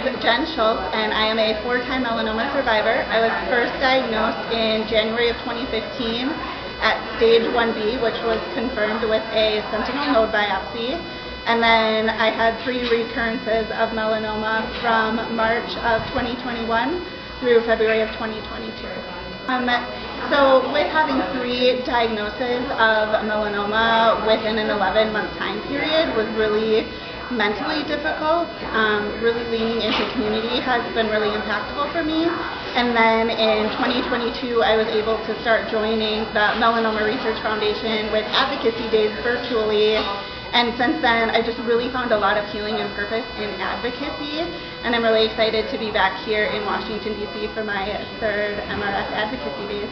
Jenn Schultz, and I am a 4-time melanoma survivor. I was first diagnosed in January of 2015 at stage 1B, which was confirmed with a sentinel node biopsy. And then I had 3 recurrences of melanoma from March of 2021 through February of 2022. So with having 3 diagnoses of melanoma within an 11-month time period was really mentally difficult. Really leaning into community has been really impactful for me. And then in 2022, I was able to start joining the Melanoma Research Foundation with Advocacy Days virtually. And since then, I just really found a lot of healing and purpose in advocacy. And I'm really excited to be back here in Washington, D.C. for my 3rd MRF Advocacy Days.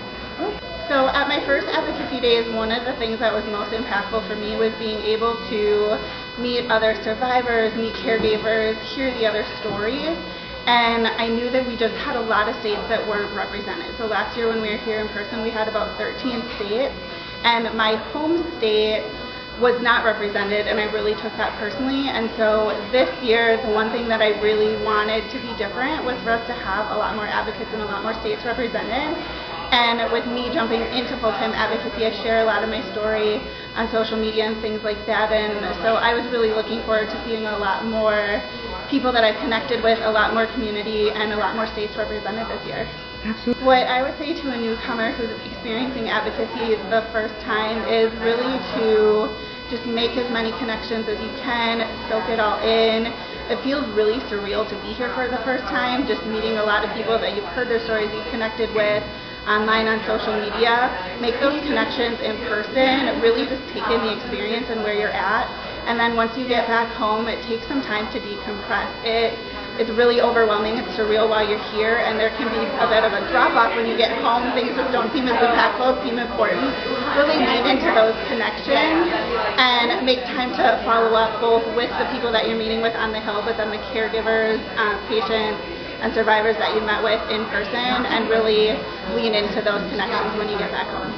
So at my first Advocacy Days, one of the things that was most impactful for me was being able to meet other survivors, meet caregivers, hear the other stories. And I knew that we just had a lot of states that weren't represented. So last year when we were here in person, we had about 13 states. And my home state was not represented, and I really took that personally. And so this year, the one thing that I really wanted to be different was for us to have a lot more advocates and a lot more states represented. And with me jumping into full-time advocacy, I share a lot of my story on social media and things like that. And so I was really looking forward to seeing a lot more people that I've connected with, a lot more community, and a lot more states represented this year. Absolutely. What I would say to a newcomer who's experiencing advocacy the first time is really to just make as many connections as you can, soak it all in. It feels really surreal to be here for the first time, just meeting a lot of people that you've heard their stories, you've connected with online on social media. Make those connections in person, really just take in the experience and where you're at. And then once you get back home, it takes some time to decompress. It's really overwhelming, it's surreal while you're here, and there can be a bit of a drop-off when you get home. Things just don't seem as impactful, seem important. Really lean into those connections and make time to follow up both with the people that you're meeting with on the Hill, but then the caregivers, patients, and survivors that you met with in person, and really lean into those connections when you get back home.